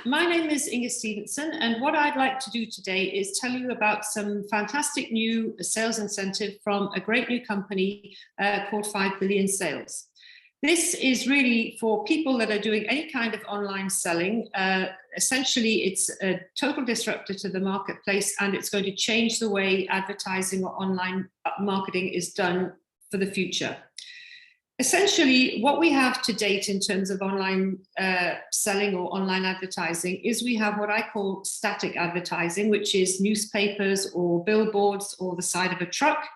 my name is Inga Stevenson, and what I'd like to do today is tell you about some fantastic new sales incentive from a great new company called 5 Billion Sales. This is really for people that are doing any kind of online selling. Essentially, it's a total disruptor to the marketplace, and it's going to change the way advertising or online marketing is done for the future. Essentially, what we have to date in terms of online selling or online advertising is we have what I call static advertising, which is newspapers or billboards or the side of a truck,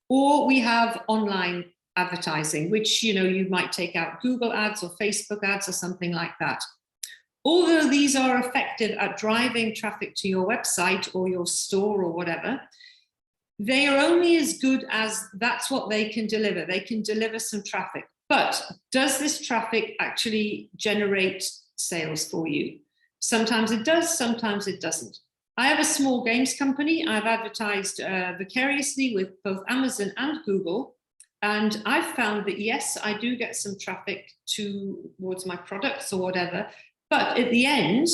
or we have online advertising, which you might take out Google ads or Facebook ads or something like that. Although these are effective at driving traffic to your website or your store or whatever, they are only as good as that's what they can deliver. They can deliver some traffic, but does this traffic actually generate sales for you? Sometimes it does, sometimes it doesn't. I have a small games company. I've advertised vicariously with both Amazon and Google, and I've found that yes, I do get some traffic towards my products or whatever, but at the end,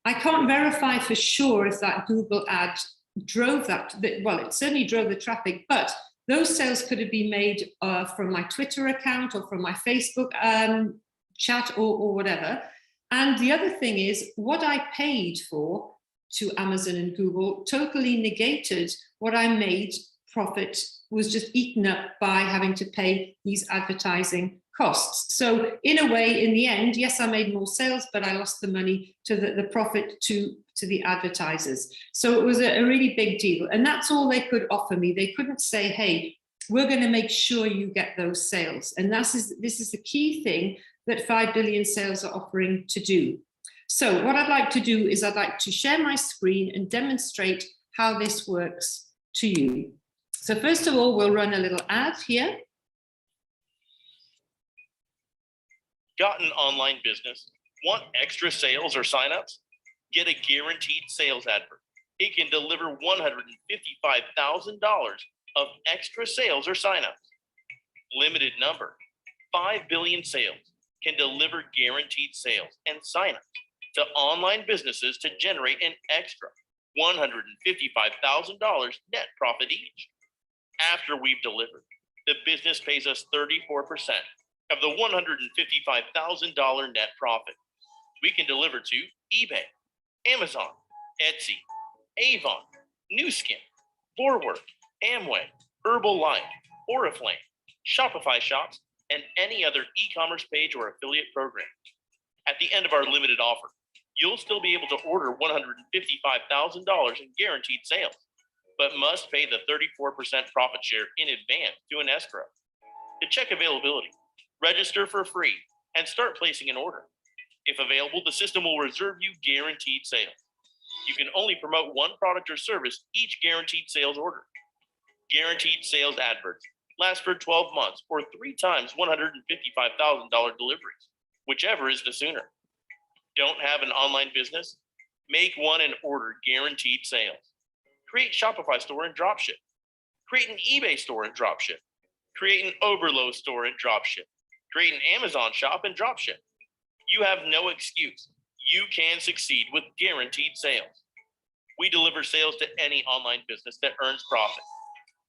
I can't verify for sure if that Google ad drove that. Well, it certainly drove the traffic, but those sales could have been made from my Twitter account or from my Facebook chat or whatever. And the other thing is what I paid for to Amazon and Google totally negated what I made profit was just eaten up by having to pay these advertising costs. So in a way, in the end, yes, I made more sales, but I lost the money to the profit to the advertisers. So it was a really big deal. And that's all they could offer me. They couldn't say, hey, we're going to make sure you get those sales. And this is the key thing that 5 Billion Sales are offering to do. So what I'd like to do is I'd like to share my screen and demonstrate how this works to you. So first of all, we'll run a little ad here. Got an online business? Want extra sales or signups? Get a guaranteed sales advert. It can deliver $155,000 of extra sales or signups. Limited number. 5 Billion Sales can deliver guaranteed sales and signups to online businesses to generate an extra $155,000 net profit each. After we've delivered, the business pays us 34% of the $155,000 net profit. We can deliver to eBay, Amazon, Etsy, Avon, Nu Skin, Forward, Amway, Herbalife, Oriflame, Shopify shops, and any other e-commerce page or affiliate program. At the end of our limited offer, you'll still be able to order $155,000 in guaranteed sales, but must pay the 34% profit share in advance to an escrow. To check availability, register for free and start placing an order. If available, the system will reserve you guaranteed sales. You can only promote one product or service each guaranteed sales order. Guaranteed sales adverts last for 12 months or 3 times $155,000 deliveries, whichever is the sooner. Don't have an online business? Make one and order guaranteed sales. Create Shopify store and dropship. Create an eBay store and dropship. Create an Overload store and dropship. Create an Amazon shop and dropship. You have no excuse. You can succeed with guaranteed sales. We deliver sales to any online business that earns profit.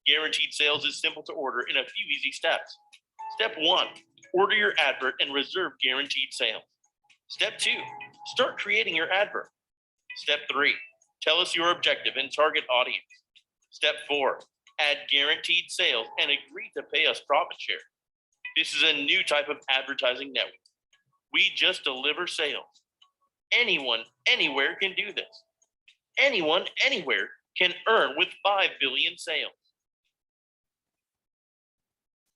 Guaranteed sales is simple to order in a few easy steps. Step 1, order your advert and reserve guaranteed sales. Step 2, start creating your advert. Step 3, tell us your objective and target audience. Step 4, add guaranteed sales and agree to pay us profit share. This is a new type of advertising network. We just deliver sales. Anyone, anywhere can do this. Anyone, anywhere can earn with 5 billion sales.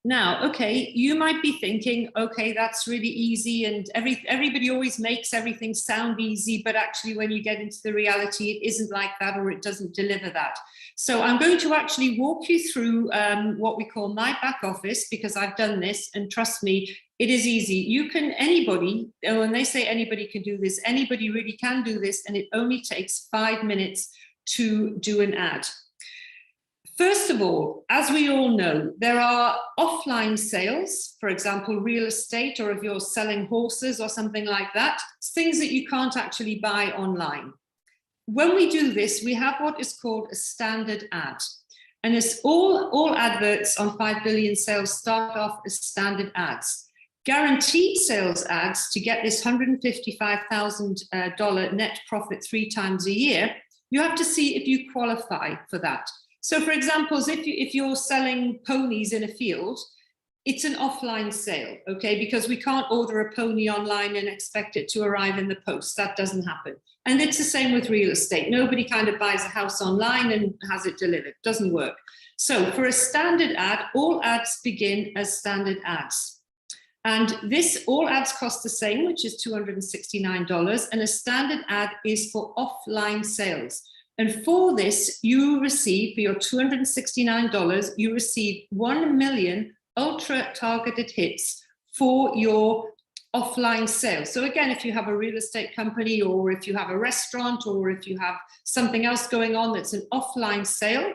Now, okay, you might be thinking, okay, that's really easy, and everybody always makes everything sound easy, but actually when you get into the reality, it isn't like that, or it doesn't deliver that. So I'm going to actually walk you through what we call my back office, because I've done this, and trust me, it is easy. You can, anybody, when they say anybody can do this, anybody really can do this, and it only takes 5 minutes to do an ad. First of all, as we all know, there are offline sales, for example, real estate, or if you're selling horses or something like that, things that you can't actually buy online. When we do this, we have what is called a standard ad. And it's all adverts on 5 billion sales start off as standard ads. Guaranteed sales ads, to get this $155,000 net profit 3 times a year, you have to see if you qualify for that. So for example, if you're selling ponies in a field, it's an offline sale, okay? Because we can't order a pony online and expect it to arrive in the post. That doesn't happen. And it's the same with real estate. Nobody kind of buys a house online and has it delivered. Doesn't work. So for a standard ad, all ads begin as standard ads. And all ads cost the same, which is $269. And a standard ad is for offline sales. And for this, you receive, for your $269, you receive 1 million ultra targeted hits for your offline sales. So again, if you have a real estate company, or if you have a restaurant, or if you have something else going on that's an offline sale,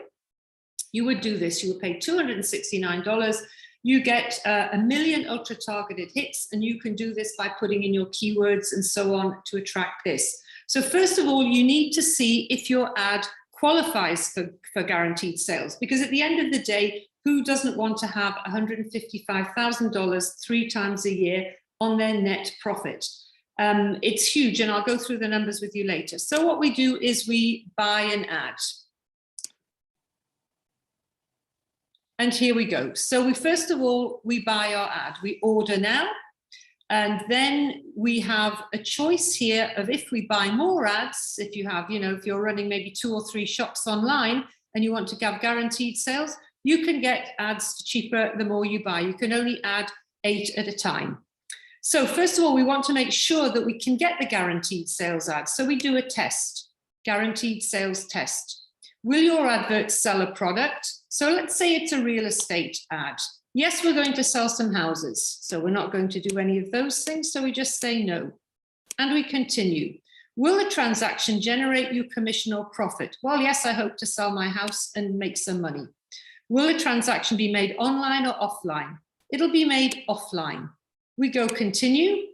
you would do this. You would pay $269. You get 1 million ultra targeted hits, and you can do this by putting in your keywords and so on to attract this. So first of all, you need to see if your ad qualifies for guaranteed sales, because at the end of the day, who doesn't want to have $155,000 3 times a year on their net profit? It's huge, and I'll go through the numbers with you later. So what we do is we buy an ad. And here we go. So first of all, we buy our ad. We order now. And then we have a choice here of if we buy more ads, if you have, if you're running maybe 2 or 3 shops online and you want to have guaranteed sales, you can get ads cheaper the more you buy. You can only add 8 at a time. So first of all, we want to make sure that we can get the guaranteed sales ads. So we do a test, guaranteed sales test. Will your advert sell a product? So let's say it's a real estate ad. Yes, we're going to sell some houses, so we're not going to do any of those things, so we just say no. And we continue. Will a transaction generate you commission or profit? Well, yes, I hope to sell my house and make some money. Will a transaction be made online or offline? It'll be made offline. We go continue.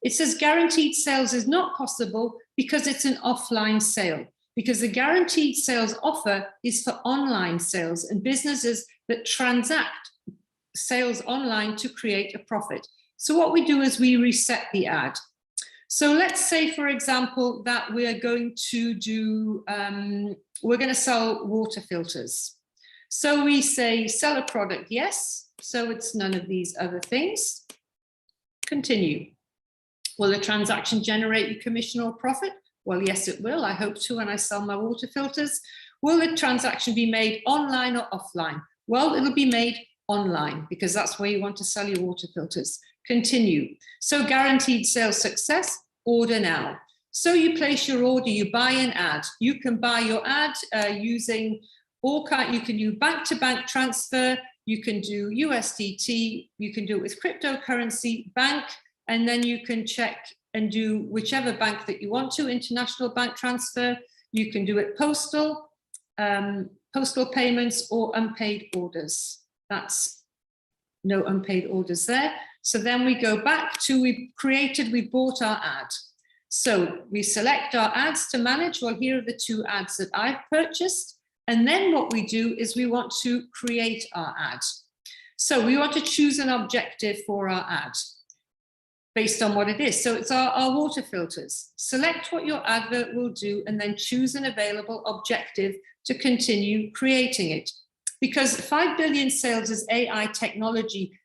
It says guaranteed sales is not possible because it's an offline sale, because the guaranteed sales offer is for online sales and businesses that transact sales online to create a profit. So what we do is we reset the ad. So let's say, for example, that we're going to do, we're going to sell water filters. So we say sell a product, yes. So it's none of these other things. Continue. Will a transaction generate you commission or profit? Well, yes, it will. I hope to when I sell my water filters. Will the transaction be made online or offline? Well, it'll be made online because that's where you want to sell your water filters. Continue. So guaranteed sales success, order now. So you place your order, you buy an ad. You can buy your ad using all kind, you can do bank-to-bank transfer, you can do USDT, you can do it with cryptocurrency, bank, and then you can check and do whichever bank that you want to, international bank transfer. You can do it postal payments or unpaid orders. That's no unpaid orders there. So then we go back to, we bought our ad. So we select our ads to manage. Well, here are the 2 ads that I've purchased. And then what we do is we want to create our ad. So we want to choose an objective for our ad based on what it is. So it's our water filters. Select what your advert will do and then choose an available objective to continue creating it. Because 5 billion sales is AI technology.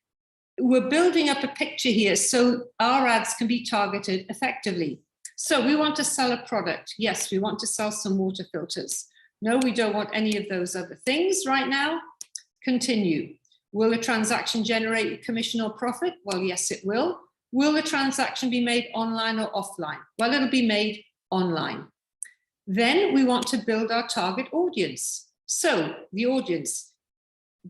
We're building up a picture here so our ads can be targeted effectively. So we want to sell a product. Yes, we want to sell some water filters. No, we don't want any of those other things right now. Continue. Will a transaction generate a commission or profit? Well, yes, it will. Will the transaction be made online or offline? Well, it'll be made online. Then we want to build our target audience. So the audience,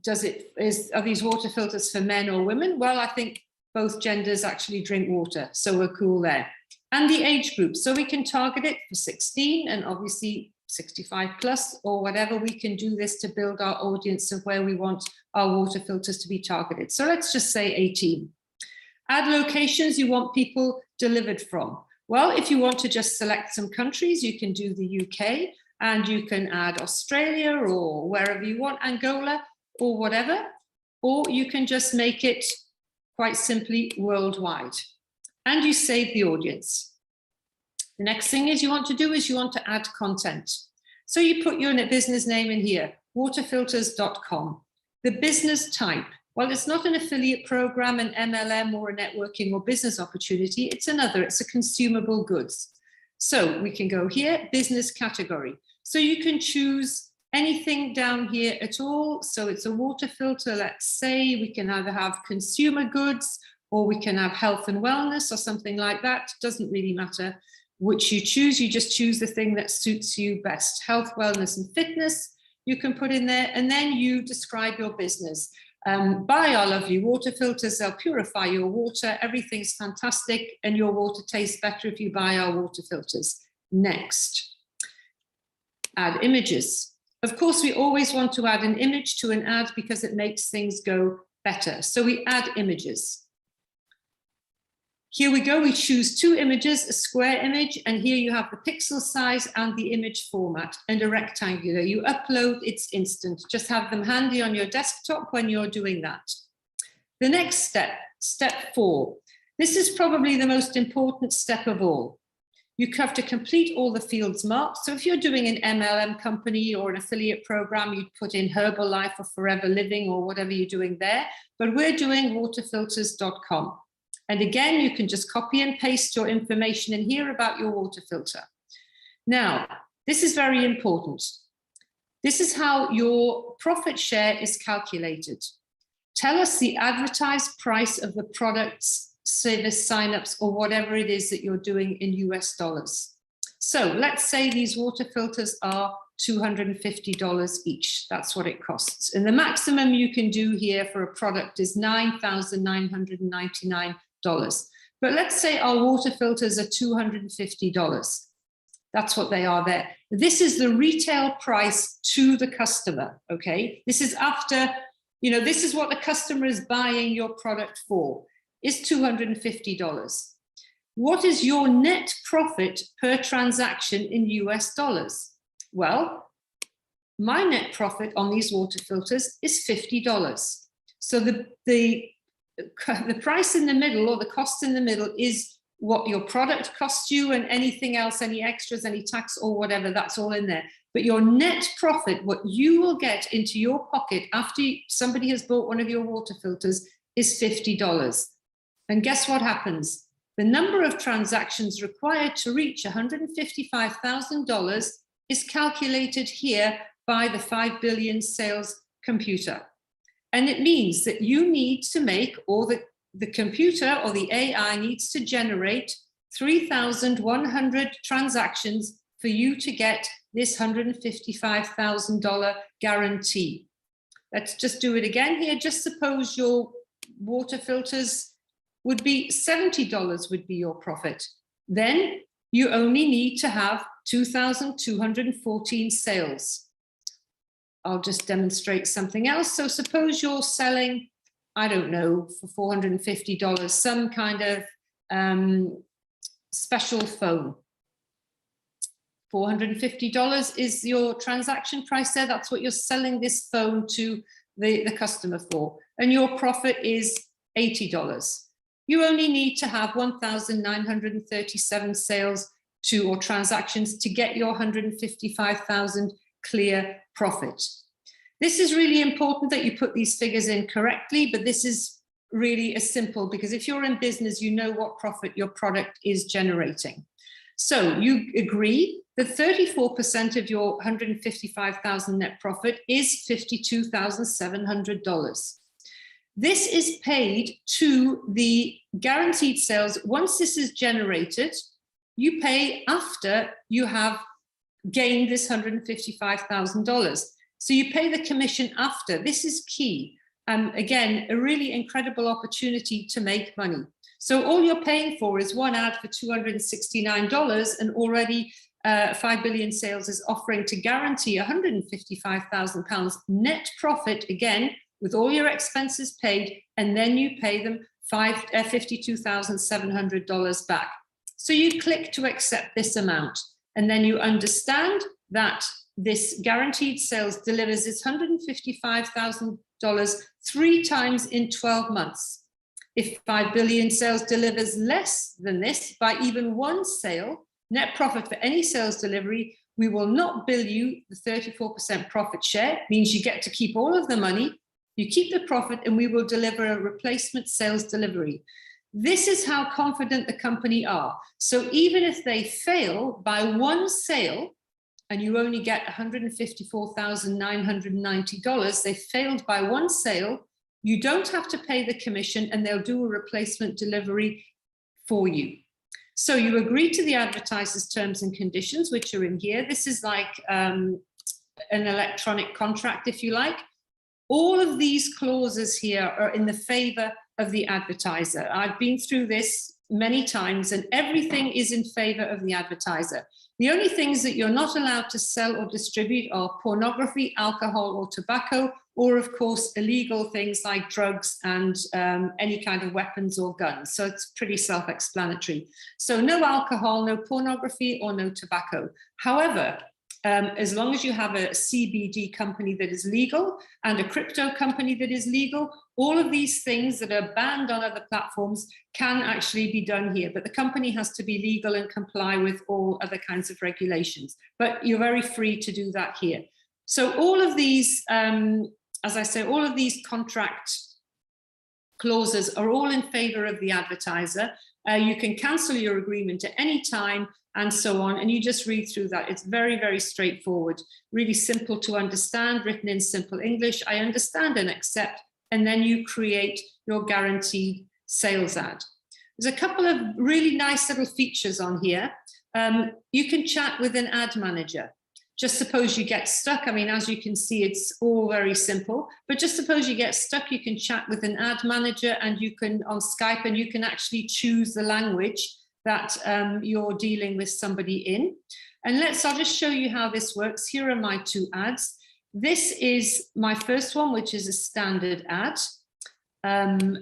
are these water filters for men or women? Well, I think both genders actually drink water, so we're cool there. And the age group, so we can target it for 16 and obviously 65 plus or whatever, we can do this to build our audience of where we want our water filters to be targeted. So let's just say 18. Add locations you want people delivered from. Well, if you want to just select some countries, you can do the UK, and you can add Australia or wherever you want, Angola or whatever, or you can just make it quite simply worldwide, and you save the audience. The next thing is you want to add content. So you put your business name in here, waterfilters.com. The business type, well, it's not an affiliate program, an MLM, or a networking or business opportunity. It's a consumable goods. So we can go here, business category. So you can choose anything down here at all. So it's a water filter. Let's say we can either have consumer goods, or we can have health and wellness or something like that. Doesn't really matter which you choose. You just choose the thing that suits you best. Health, wellness, and fitness you can put in there, and then you describe your business. Buy our lovely water filters. They'll purify your water. Everything's fantastic, and your water tastes better if you buy our water filters. Next, add images. Of course, we always want to add an image to an ad because it makes things go better. So we add images. Here we go, we choose 2 images, a square image, and here you have the pixel size and the image format, and a rectangular. You upload, it's instant. Just have them handy on your desktop when you're doing that. The next step, step 4. This is probably the most important step of all. You have to complete all the fields marked. So if you're doing an MLM company or an affiliate program, you'd put in Herbalife or Forever Living or whatever you're doing there. But we're doing waterfilters.com. And again, you can just copy and paste your information in here about your water filter. Now, this is very important. This is how your profit share is calculated. Tell us the advertised price of the products, service signups, or whatever it is that you're doing in US dollars. So let's say these water filters are $250 each. That's what it costs. And the maximum you can do here for a product is $9,999. But let's say our water filters are $250. That's what they are there. This is the retail price to the customer, okay? This is after, this is what the customer is buying your product for, is $250. What is your net profit per transaction in US dollars? Well, my net profit on these water filters is $50. So the price in the middle, or the cost in the middle, is what your product costs you, and anything else, any extras, any tax or whatever, that's all in there. But your net profit, what you will get into your pocket after somebody has bought one of your water filters, is $50. And guess what happens? The number of transactions required to reach $155,000 is calculated here by the 5 billion sales computer. And it means that you need to make, or the computer or the AI needs to generate 3,100 transactions for you to get this $155,000 guarantee. Let's just do it again here. Just suppose your water filters would be $70 would be your profit. Then you only need to have 2,214 sales. I'll just demonstrate something else. So suppose you're selling, I don't know, for $450, some kind of special phone. $450 is your transaction price there. That's what you're selling this phone to the customer for. And your profit is $80. You only need to have 1,937 sales or transactions to get your 155,000 clear profit. This is really important that you put these figures in correctly, but this is really as simple, because if you're in business, you know what profit your product is generating. So you agree that 34% of your 155,000 net profit is $52,700. This is paid to the guaranteed sales. Once this is generated, you pay after you have gained this $155,000. So you pay the commission after. This is key. Again, a really incredible opportunity to make money. So all you're paying for is one ad for $269, and already 5 billion sales is offering to guarantee £155,000 net profit, again, with all your expenses paid, and then you pay them $52,700 back. So you click to accept this amount, and then you understand that this guaranteed sales delivers this $155,000 3 times in 12 months. If 5 billion sales delivers less than this by even 1 sale, net profit for any sales delivery, we will not bill you the 34% profit share, means you get to keep all of the money, you keep the profit, and we will deliver a replacement sales delivery. This is how confident the company are. So even if they fail by 1 sale, and you only get $154,990, they failed by 1 sale, you don't have to pay the commission, and they'll do a replacement delivery for you. So you agree to the advertiser's terms and conditions, which are in here. This is like an electronic contract, if you like. All of these clauses here are in the favor of the advertiser. I've been through this many times, and everything is in favor of the advertiser. The only things that you're not allowed to sell or distribute are pornography, alcohol, or tobacco, or of course, illegal things like drugs and any kind of weapons or guns. So it's pretty self-explanatory. So no alcohol, no pornography, or no tobacco. However, as long as you have a CBD company that is legal and a crypto company that is legal, all of these things that are banned on other platforms can actually be done here. But the company has to be legal and comply with all other kinds of regulations. But you're very free to do that here. So all of these, as I say, all of these contract clauses are all in favor of the advertiser. You can cancel your agreement at any time, and so on, and you just read through that. It's very, very straightforward, really simple to understand, written in simple English. I understand and accept, and then you create your guaranteed sales ad. There's a couple of really nice little features on here. You can chat with an ad manager. Just suppose you get stuck. I mean, as you can see, it's all very simple, but just suppose you get stuck, you can chat with an ad manager, and you can on Skype, and you can actually choose the language that you're dealing with somebody in. And I'll just show you how this works. Here are my 2 ads. This is my first one, which is a standard ad.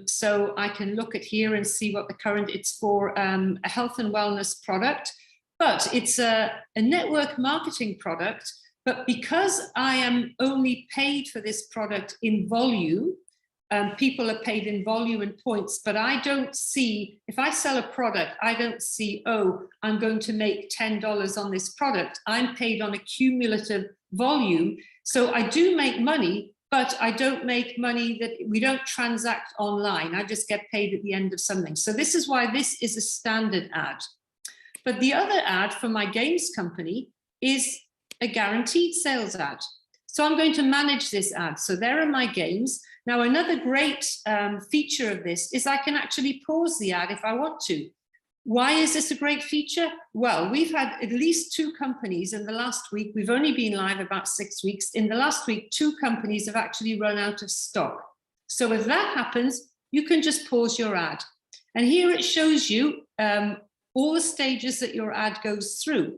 So I can look at here and see what the current, it's for a health and wellness product, but it's a network marketing product. But because I am only paid for this product in volume, people are paid in volume and points, but I don't see, if I sell a product, I don't see, oh, I'm going to make $10 on this product. I'm paid on a cumulative volume. So I do make money, but I don't make money that we don't transact online. I just get paid at the end of something. So this is why this is a standard ad. But the other ad for my games company is a guaranteed sales ad. So I'm going to manage this ad. So there are my games. Now, another great feature of this is I can actually pause the ad if I want to. Why is this a great feature? Well, we've had at least 2 companies in the last week. We've only been live about 6 weeks. In the last week, 2 companies have actually run out of stock. So if that happens, you can just pause your ad. And here it shows you all the stages that your ad goes through.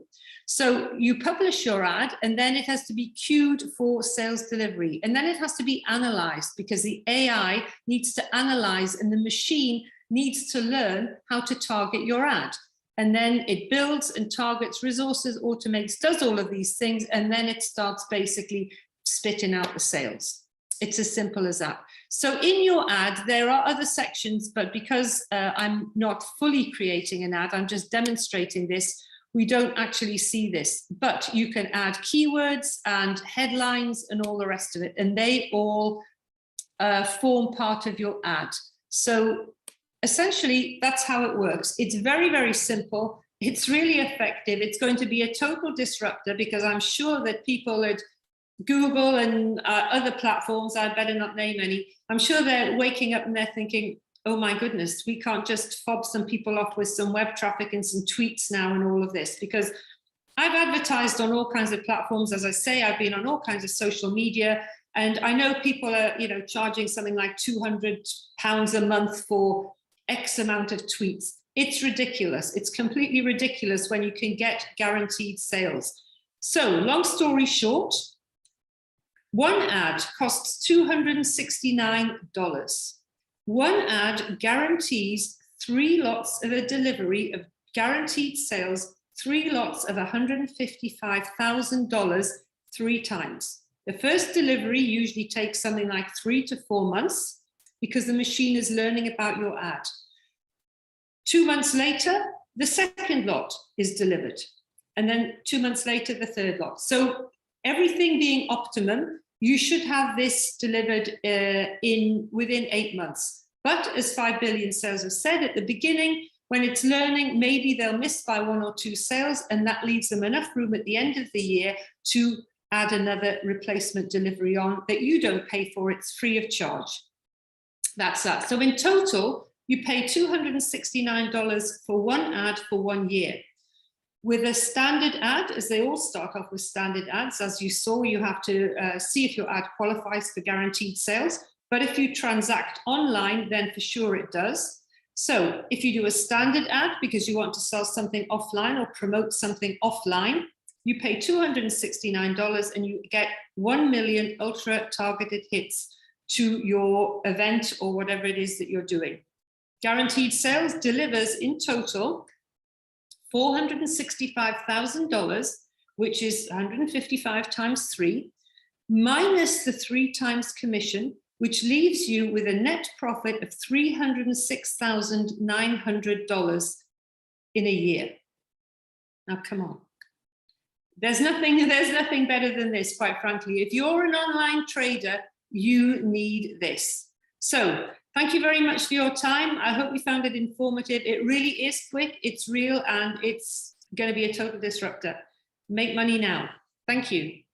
So you publish your ad, and then it has to be queued for sales delivery. And then it has to be analyzed, because the AI needs to analyze, and the machine needs to learn how to target your ad. And then it builds and targets resources, automates, does all of these things, and then it starts basically spitting out the sales. It's as simple as that. So in your ad, there are other sections, but because I'm not fully creating an ad, I'm just demonstrating this, we don't actually see this, but you can add keywords and headlines and all the rest of it, and they all form part of your ad. So essentially, that's how it works. It's very, very simple. It's really effective. It's going to be a total disruptor, because I'm sure that people at Google and other platforms, I better not name any, I'm sure they're waking up and they're thinking, oh my goodness, we can't just fob some people off with some web traffic and some tweets now and all of this. Because I've advertised on all kinds of platforms. As I say, I've been on all kinds of social media, and I know people are, charging something like £200 a month for X amount of tweets. It's ridiculous. It's completely ridiculous when you can get guaranteed sales. So long story short, one ad costs $269. One ad guarantees 3 lots of a delivery of guaranteed sales, 3 lots of $155,000 3 times. The first delivery usually takes something like 3 to 4 months because the machine is learning about your ad. 2 months later, the second lot is delivered. And then 2 months later, the third lot. So everything being optimum, you should have this delivered within 8 months. But as 5 billion sales have said at the beginning, when it's learning, maybe they'll miss by 1 or 2 sales, and that leaves them enough room at the end of the year to add another replacement delivery on that you don't pay for. It's free of charge. That's that. So in total, you pay $269 for one ad for 1 year. With a standard ad, as they all start off with standard ads, as you saw, you have to see if your ad qualifies for guaranteed sales. But if you transact online, then for sure it does. So if you do a standard ad because you want to sell something offline or promote something offline, you pay $269 and you get 1 million ultra targeted hits to your event or whatever it is that you're doing. Guaranteed sales delivers in total $465,000, which is 155 times 3, minus the 3 times commission, which leaves you with a net profit of $306,900 in a year. Now, come on. There's nothing better than this, quite frankly. If you're an online trader, you need this. So thank you very much for your time. I hope you found it informative. It really is quick, it's real, and it's going to be a total disruptor. Make money now. Thank you.